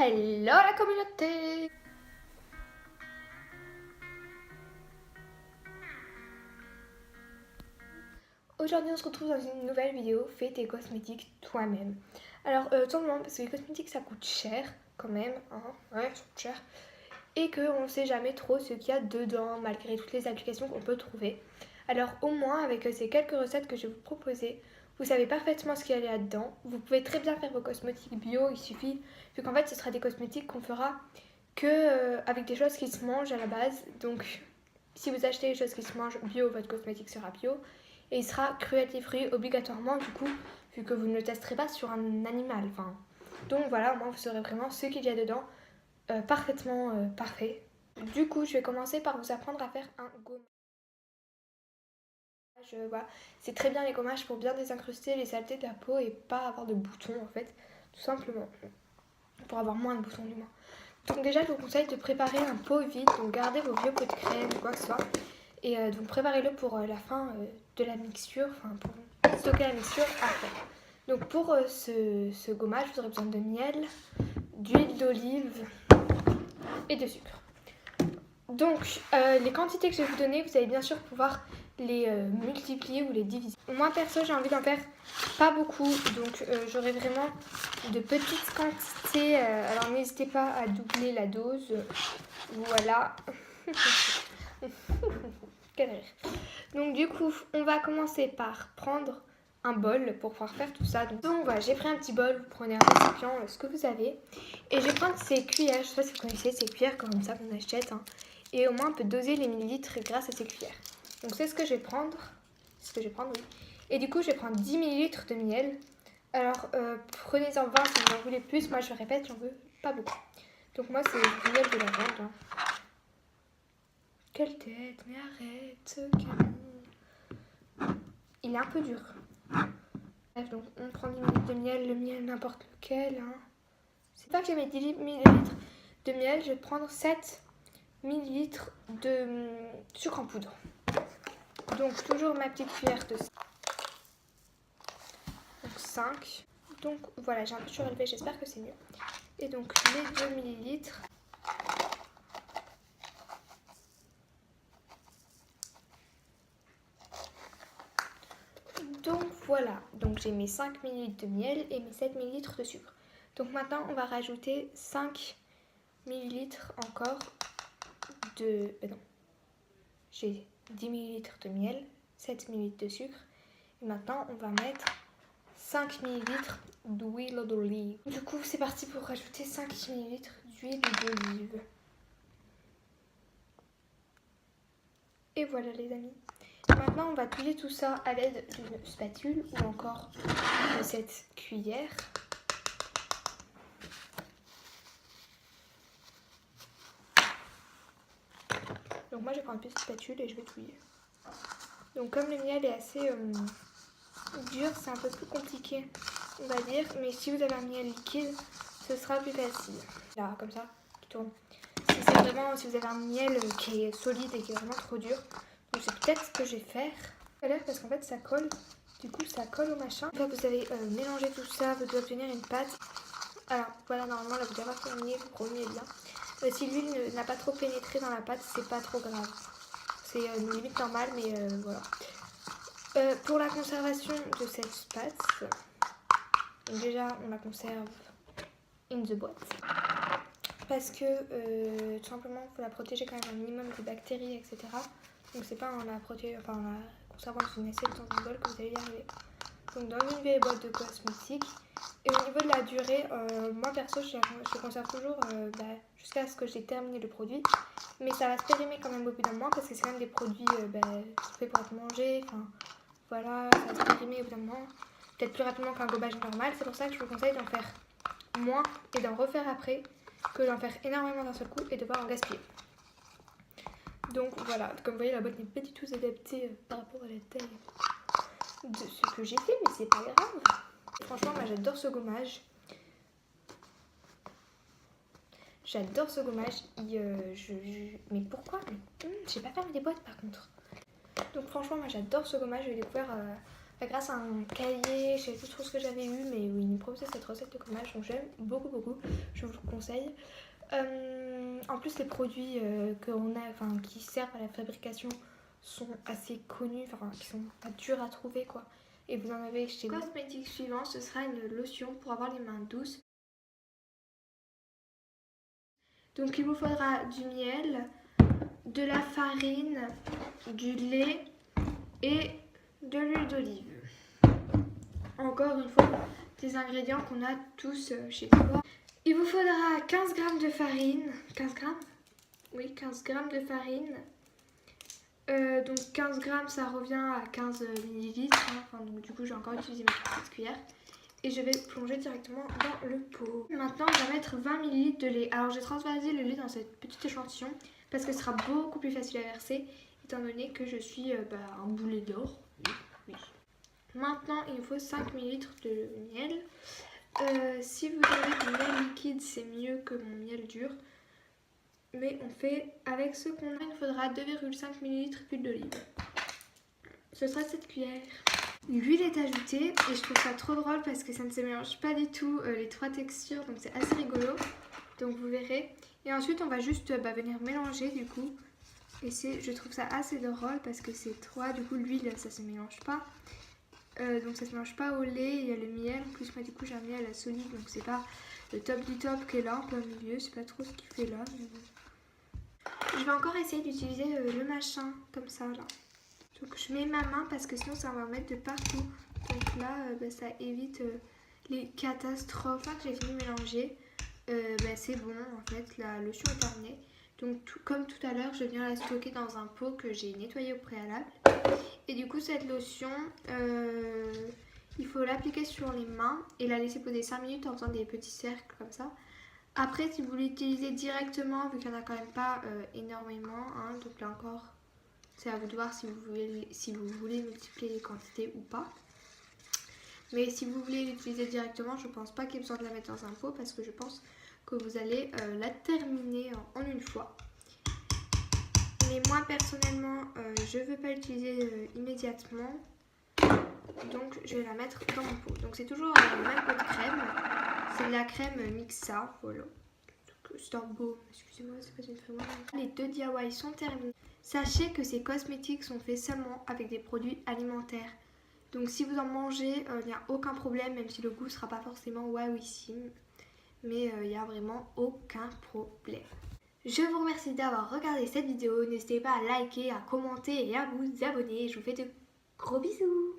Hello la communauté! Aujourd'hui on se retrouve dans une nouvelle vidéo, fais tes cosmétiques toi-même. Alors tout simplement parce que les cosmétiques ça coûte cher quand même, hein, ouais ça coûte cher. Et qu'on ne sait jamais trop ce qu'il y a dedans malgré toutes les applications qu'on peut trouver. Alors au moins avec ces quelques recettes que je vais vous proposer, vous savez parfaitement ce qu'il y a là-dedans. Vous pouvez très bien faire vos cosmétiques bio, il suffit, vu qu'en fait ce sera des cosmétiques qu'on fera que avec des choses qui se mangent à la base. Donc si vous achetez des choses qui se mangent bio, votre cosmétique sera bio. Et il sera cruelty free obligatoirement du coup, vu que vous ne le testerez pas sur un animal. Enfin, donc voilà, au moins vous saurez vraiment ce qu'il y a dedans. Parfaitement parfait. Du coup, je vais commencer par vous apprendre à faire un gommage. Voilà. C'est très bien les gommages pour bien désincruster les saletés de la peau et pas avoir de boutons en fait, tout simplement. Pour avoir moins de boutons du moins. Donc déjà, je vous conseille de préparer un pot vide, donc gardez vos vieux pots de crème ou quoi que ce soit. Et donc préparez-le pour la fin de la mixture, enfin pour stocker la mixture après. Donc pour ce gommage, vous aurez besoin de miel, d'huile d'olive et de sucre. Donc les quantités que je vais vous donner, vous allez bien sûr pouvoir les multiplier ou les diviser. Moi perso j'ai envie d'en faire pas beaucoup, donc j'aurai vraiment de petites quantités, alors n'hésitez pas à doubler la dose, voilà. Quel rire. Donc du coup on va commencer par prendre un bol pour pouvoir faire tout ça. Donc voilà, j'ai pris un petit bol, vous prenez un récipient, ce que vous avez. Et je vais prendre ces cuillères, je sais pas si vous connaissez ces cuillères comme ça qu'on achète, hein. Et au moins on peut doser les millilitres grâce à ces cuillères. Donc c'est ce que je vais prendre, oui. Et du coup je vais prendre 10 millilitres de miel. Alors prenez-en 20 si vous en voulez plus, moi je répète, j'en veux pas beaucoup. Donc moi c'est du miel de lavande, hein. Quelle tête, mais arrête, canon. Il est un peu dur. Bref, donc on prend 10 ml de miel, le miel n'importe lequel, hein. C'est pas que j'ai mis 10 ml de miel, je vais prendre 7 ml de sucre en poudre. Donc toujours ma petite cuillère de 5. Donc voilà, j'ai un peu surélevé, j'espère que c'est mieux. Et donc les 2 ml. Donc voilà, donc j'ai mes 5 ml de miel et mes 7 ml de sucre. Donc maintenant on va rajouter 5 ml encore de... non, j'ai 10 ml de miel, 7 ml de sucre. Et maintenant on va mettre 5 ml d'huile d'olive. Du coup c'est parti pour rajouter 5 ml d'huile d'olive. Et voilà les amis. Maintenant on va touiller tout ça à l'aide d'une spatule ou encore de cette cuillère. Donc moi je vais prendre une petite spatule et je vais touiller. Donc comme le miel est assez dur, c'est un peu plus compliqué on va dire. Mais si vous avez un miel liquide, ce sera plus facile. Là comme ça, qui tourne. Si vous avez un miel qui est solide et qui est vraiment trop dur, donc c'est peut-être ce que je vais faire. Parce qu'en fait ça colle, du coup ça colle au machin. Une fois que vous avez mélangé tout ça, vous devez obtenir une pâte. Alors voilà, normalement là vous devez avoir tourné, vous remuez bien. Si l'huile n'a pas trop pénétré dans la pâte, c'est pas trop grave. C'est une limite normale, mais voilà. Pour la conservation de cette pâte, donc déjà on la conserve in the boîte. Parce que tout simplement il faut la protéger quand même un minimum des bactéries, etc. Donc c'est pas en la conservant dans une assiette, dans un bol que vous allez y arriver. Donc dans une vieille boîte de cosmétiques. Et au niveau de la durée, moi perso je conserve toujours jusqu'à ce que j'ai terminé le produit. Mais ça va se périmer quand même au bout d'un moment parce que c'est quand même des produits faits pour être mangés. Enfin voilà, ça va se périmer au bout d'un moment. Peut-être plus rapidement qu'un gommage normal. C'est pour ça que je vous conseille d'en faire moins et d'en refaire après que d'en faire énormément d'un seul coup et de devoir en gaspiller. Donc voilà, comme vous voyez la boîte n'est pas du tout adaptée par rapport à la taille de ce que j'ai fait, mais c'est pas grave. Franchement moi j'adore ce gommage. J'adore ce gommage. Mais pourquoi j'ai pas fermé des boîtes par contre. Donc franchement moi j'adore ce gommage. Je l'ai découvert grâce à un cahier, je sais plus trop ce que j'avais eu, mais oui, il me proposait cette recette de gommage, donc j'aime beaucoup, je vous le conseille. En plus les produits qui servent à la fabrication sont assez connus, qui sont pas durs à trouver quoi. Et vous en avez chez vous. Cosmétique suivant, ce sera une lotion pour avoir les mains douces. Donc il vous faudra du miel, de la farine, du lait et de l'huile d'olive. Encore une fois, des ingrédients qu'on a tous chez soi. Il vous faudra 15 g de farine. 15 g? Oui, 15 g de farine. Donc 15 g ça revient à 15 ml. Donc du coup j'ai encore utilisé mes petites cuillères. Et je vais plonger directement dans le pot. Maintenant on va mettre 20 ml de lait. Alors j'ai transvasé le lait dans cette petite échantillon parce que ce sera beaucoup plus facile à verser étant donné que je suis un boulet d'or. Oui. Maintenant il me faut 5 ml de miel. Si vous avez du miel liquide c'est mieux que mon miel dur. Mais on fait avec ce qu'on a. Il faudra 2,5 ml d'huile d'olive. Ce sera cette cuillère. L'huile est ajoutée et je trouve ça trop drôle parce que ça ne se mélange pas du tout les trois textures, donc c'est assez rigolo. Donc vous verrez. Et ensuite on va juste venir mélanger du coup. Et je trouve ça assez drôle parce que c'est trois, du coup l'huile ça se mélange pas. Donc ça se mélange pas au lait, il y a le miel. En plus moi du coup j'ai un miel à solide, donc c'est pas le top du top qui est là en plein milieu. C'est pas trop ce qu'il fait là. Mais bon. Je vais encore essayer d'utiliser le machin comme ça là. Donc je mets ma main parce que sinon ça va en mettre de partout. Donc là ça évite les catastrophes. Là que j'ai fini de mélanger, c'est bon en fait, la lotion est terminée. Donc comme tout à l'heure je viens la stocker dans un pot que j'ai nettoyé au préalable. Et du coup cette lotion, il faut l'appliquer sur les mains et la laisser poser 5 minutes en faisant des petits cercles comme ça. Après si vous l'utilisez directement, vu qu'il n'y en a quand même pas énormément, donc là encore c'est à vous de voir si vous voulez multiplier les quantités ou pas. Mais si vous voulez l'utiliser directement, je pense pas qu'il y ait besoin de la mettre dans un pot parce que je pense que vous allez la terminer en une fois. Mais moi personnellement, je ne veux pas l'utiliser immédiatement. Donc je vais la mettre dans mon pot. Donc c'est toujours le même pot de crème. C'est de la crème Mixa, voilà. C'est un beau, excusez-moi, c'est pas une crème. Les 2 DIY sont terminés. Sachez que ces cosmétiques sont faits seulement avec des produits alimentaires. Donc si vous en mangez, il n'y a aucun problème, même si le goût ne sera pas forcément wowissime. Mais il n'y a vraiment aucun problème. Je vous remercie d'avoir regardé cette vidéo. N'hésitez pas à liker, à commenter et à vous abonner. Je vous fais de gros bisous.